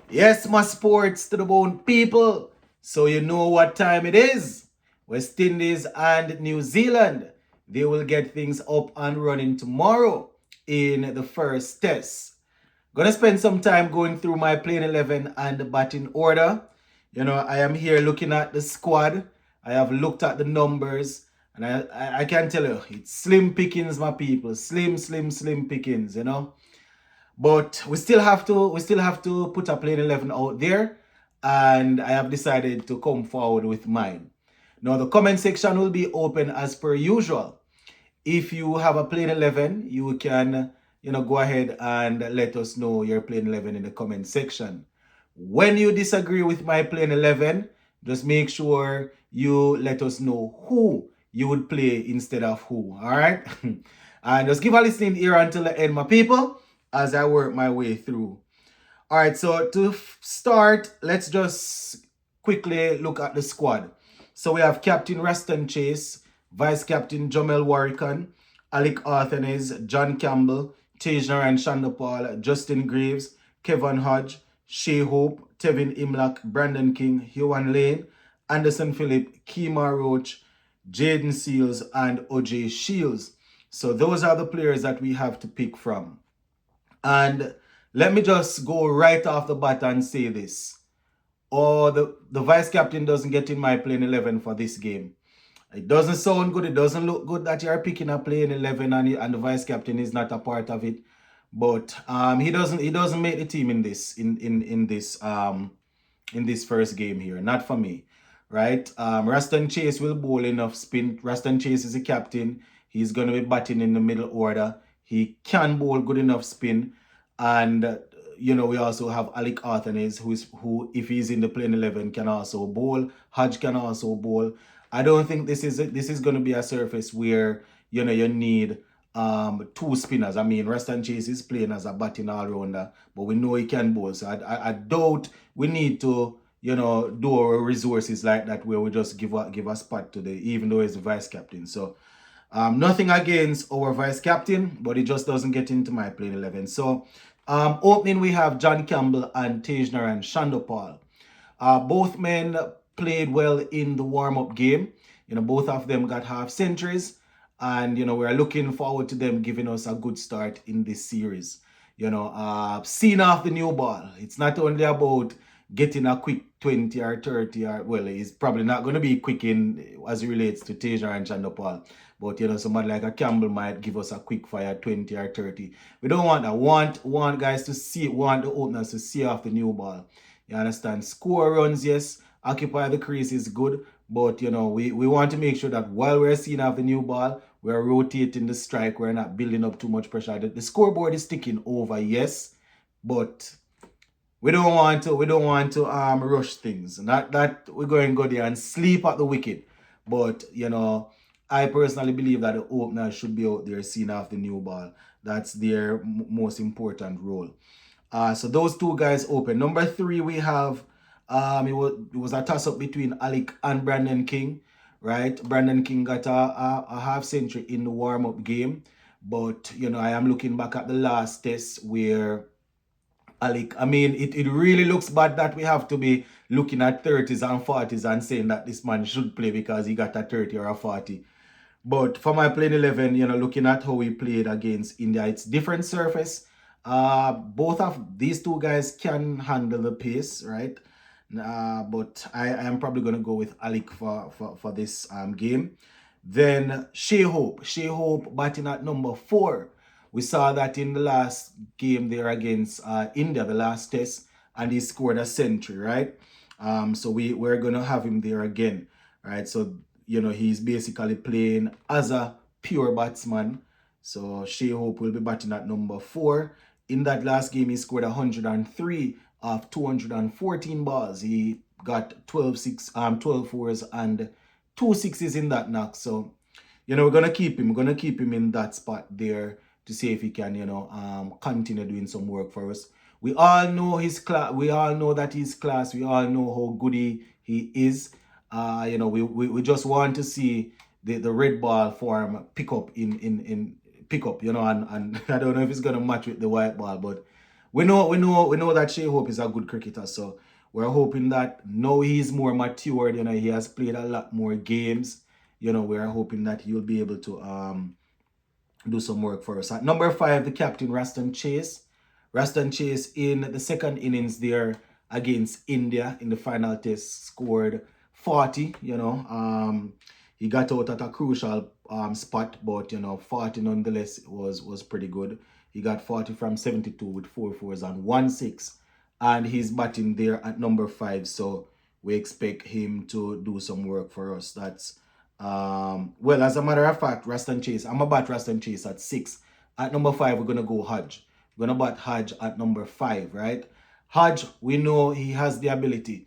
Yes, my sports to the bone people. So you know what time it is. West Indies and New Zealand. They will get things up and running tomorrow in the first test. Gonna spend some time going through my playing 11 and the batting order. I am here looking at the squad. I have looked at the numbers, and I can tell you it's slim pickings, my people. Slim pickings. But we still have to put a plain 11 out there, and I have decided to come forward with mine. Now the comment section will be open as per usual. If you have a plain 11, you can go ahead and let us know your plain 11 in the comment section. When you disagree with my plain 11, just make sure you let us know who you would play instead of who. All right. And just give a listening ear until the end, my people, as I work my way through. All right, so to start, let's just quickly look at the squad. So we have Captain Raston Chase, Vice Captain Jomel Warrican, Alec Arthanes, John Campbell, Tajan Shandopal, Justin Greaves, Kevin Hodge, Shea Hope, Tevin Imlak, Brandon King, Huan Lane, Anderson Phillip, Kemar Roach, Jaden Seals, and OJ Shields. So those are the players that we have to pick from. And let me just go right off the bat and say this. Oh, the vice captain doesn't get in my playing 11 for this game. It doesn't sound good. It doesn't look good that you're picking a playing 11 and the vice captain is not a part of it. But he doesn't make the team in this first game here. Not for me, right? Raston Chase will bowl enough spin. Raston Chase is the captain. He's going to be batting in the middle order. He can bowl good enough spin. And we also have Alec Arthanes, who, if he's in the playing 11, can also bowl. Hodge can also bowl. I don't think this is going to be a surface where you need two spinners. I mean, Raston Chase is playing as a batting all rounder, but we know he can bowl. So I doubt we need to do our resources like that where we just give a spot to even though he's the vice captain. So nothing against our vice captain, but he just doesn't get into my playing 11. So opening we have John Campbell and Tajan Shandopal. Both men played well in the warm-up game. Both of them got half centuries, and we're looking forward to them giving us a good start in this series. Seeing off the new ball. It's not only about getting a quick 20 or 30 or well, it's probably not going to be quick in as it relates to Tajan and Shandopal. But somebody like a Campbell might give us a quick fire 20 or 30. We don't want that. Want guys to want the openers to see off the new ball. You understand? Score runs, yes. Occupy the crease is good. But we want to make sure that while we're seeing off the new ball, we're rotating the strike. We're not building up too much pressure. The scoreboard is ticking over, yes. But we don't want to rush things. Not that we're going to go there and sleep at the wicket. But I personally believe that the opener should be out there seeing off the new ball. That's their most important role. So those two guys open. Number 3, we have it was a toss up between Alec and Brandon King, right? Brandon King got a half century in the warm up game, but I am looking back at the last test where Alec, I mean, it really looks bad that we have to be looking at 30s and 40s and saying that this man should play because he got a 30 or a 40. But for my playing 11, looking at how we played against India, it's different surface. Both of these two guys can handle the pace, right? But I am probably going to go with Alec for this game. Then Shea Hope. Shea Hope batting at number 4. We saw that in the last game there against India, the last test, and he scored a century, right? So we're going to have him there again, right? So he's basically playing as a pure batsman. So Shea Hope will be batting at number 4. In that last game, he scored 103 of 214 balls. He got 12 fours and 2 sixes in that knock. So, we're gonna keep him. We're gonna keep him in that spot there to see if he can, continue doing some work for us. We all know his class. We all know that he's class. We all know how good he is. We just want to see the red ball form pick up in pick up, and I don't know if it's gonna match with the white ball, but we know that Shea Hope is a good cricketer, so we're hoping that now he's more matured, he has played a lot more games. We're hoping that he'll be able to do some work for us. At number 5, the captain, Raston Chase. Raston Chase in the second innings there against India in the final test scored 40. He got out at a crucial spot, but 40 nonetheless was pretty good. He got 40 from 72 with 4 fours and 1 6, and he's batting there at number 5. So we expect him to do some work for us. That's well, as a matter of fact, Raston Chase, I'm going to bat Raston Chase at 6. At number 5, we're going to go Hodge. We're going to bat Hodge at number 5, right? Hodge, we know he has the ability.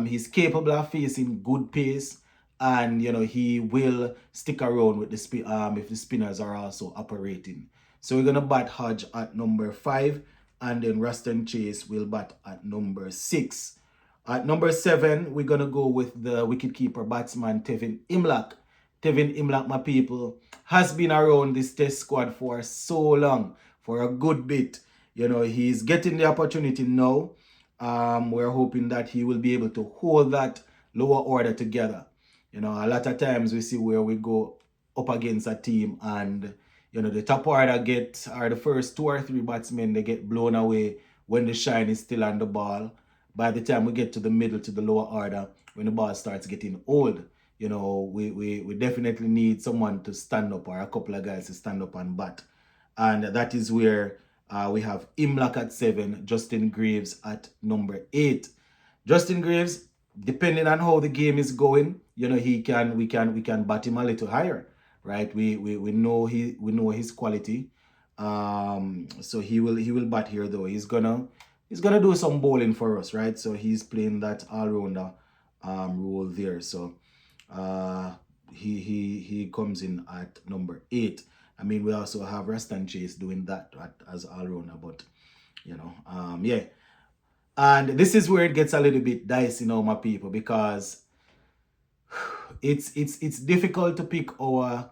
He's capable of facing good pace, and he will stick around with the if the spinners are also operating. So we're going to bat Hodge at number 5, and then Raston Chase will bat at number 6. At number 7, we're going to go with the wicketkeeper batsman, Tevin Imlach. Tevin Imlach, my people, has been around this test squad for so long, for a good bit. He's getting the opportunity now. We're hoping that he will be able to hold that lower order together. A lot of times we see where we go up against a team and, the top order are the first 2 or 3 batsmen, they get blown away when the shine is still on the ball. By the time we get to the middle, to the lower order, when the ball starts getting old, we definitely need someone to stand up, or a couple of guys to stand up and bat. And that is where we have Imlach at 7, Justin Greaves at number 8. Justin Greaves, depending on how the game is going, we can bat him a little higher, right? We know his quality. So he will bat here though. He's gonna do some bowling for us, right? So he's playing that all-rounder role there. So he comes in at number 8. I mean, we also have Raston Chase doing that as all-rounder, but yeah. And this is where it gets a little bit dicey now, my people, because it's difficult to pick our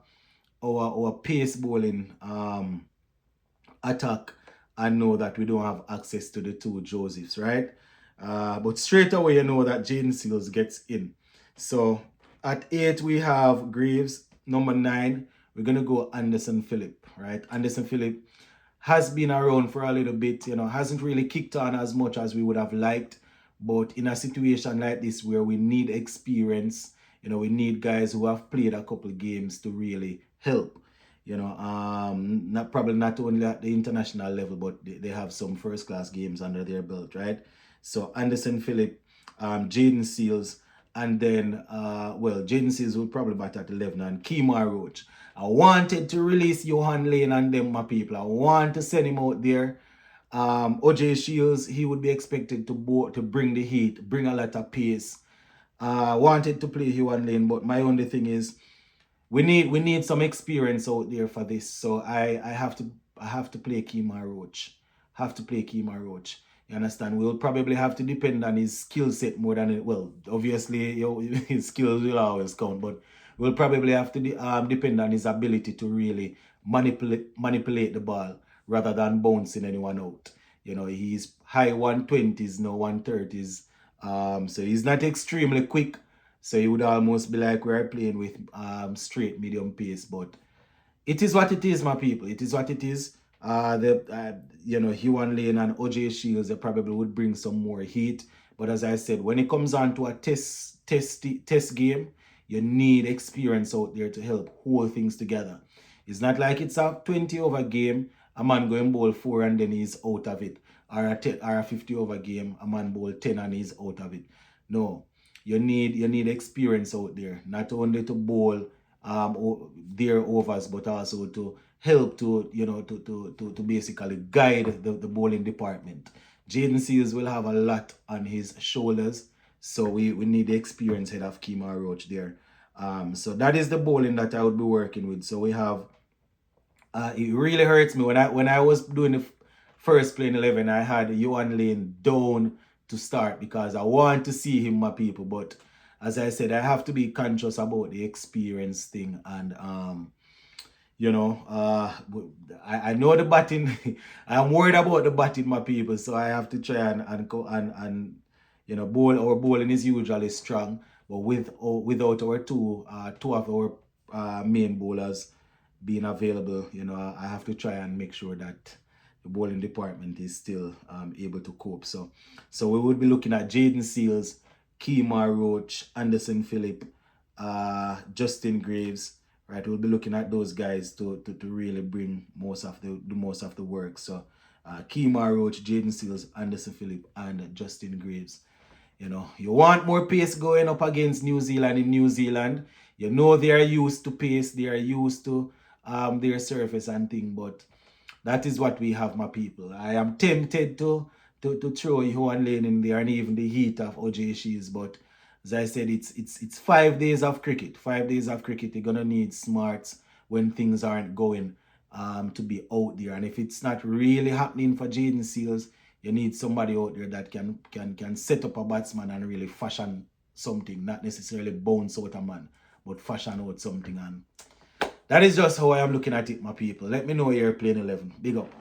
pace bowling attack and know that we don't have access to the 2 Josephs, right? But straight away, you know that Jaden Seals gets in. So at 8, we have Greaves. Number 9, we're going to go Anderson Phillip, right? Anderson Phillip has been around for a little bit, hasn't really kicked on as much as we would have liked. But in a situation like this where we need experience, we need guys who have played a couple games to really help. Probably not only at the international level, but they have some first-class games under their belt, right? So Anderson Phillip, Jaden Seals, and then, Jaden Seals will probably bat at 11, and Kemar Roach. I wanted to release Johan Lane and them, my people. I want to send him out there. OJ Shields, he would be expected to bring the heat, bring a lot of pace. Wanted to play Johan Lane, but my only thing is, we need some experience out there for this. So I have to play Kemar Roach. You understand? We'll probably have to depend on his skill set more than it. Well, obviously his skills will always count, but we'll probably have to depend on his ability to really manipulate the ball rather than bouncing anyone out. He's high 120s, no 130s. So he's not extremely quick. So it would almost be like we're playing with straight medium pace, but it is what it is, my people. It is what it is. Johan Lane and OJ Shields, they probably would bring some more heat. But as I said, when it comes on to a test game, you need experience out there to help hold things together. It's not like it's a 20-over game, a man going bowl 4 and then he's out of it. Or a 50-over game, a man bowl 10 and he's out of it. No. You need experience out there, not only to bowl their overs, but also to help to basically guide the bowling department. Jaden Seals will have a lot on his shoulders, so we need the experience head of Kemar Roach there. So that is the bowling that I would be working with. So we have. It really hurts me when I was doing the first playing 11. I had Johan Lane down to start because I want to see him, my people. But as I said, I have to be conscious about the experience thing, and You know, I know the batting. I'm worried about the batting, my people. So I have to try and go and you know, our bowling is usually strong, but without our two of our main bowlers being available, you know, I have to try and make sure that the bowling department is still able to cope. So we would be looking at Jaden Seals, Kemar Roach, Anderson Phillip, Justin Graves. Right, we'll be looking at those guys to really bring most of the work. So, Kemar Roach, Jaden Seals, Anderson Phillip, and Justin Graves. You know, you want more pace going up against New Zealand in New Zealand. You know they are used to pace, they are used to their surface and thing, but that is what we have, my people. I am tempted to throw Johan Lane in there and even the heat of OJ Shields, but as I said, it's 5 days of cricket. 5 days of cricket. You're gonna need smarts when things aren't going to be out there. And if it's not really happening for Jaden Seals, you need somebody out there that can set up a batsman and really fashion something, not necessarily bounce out a man, but fashion out something. And that is just how I am looking at it, my people. Let me know you're playing 11. Big up.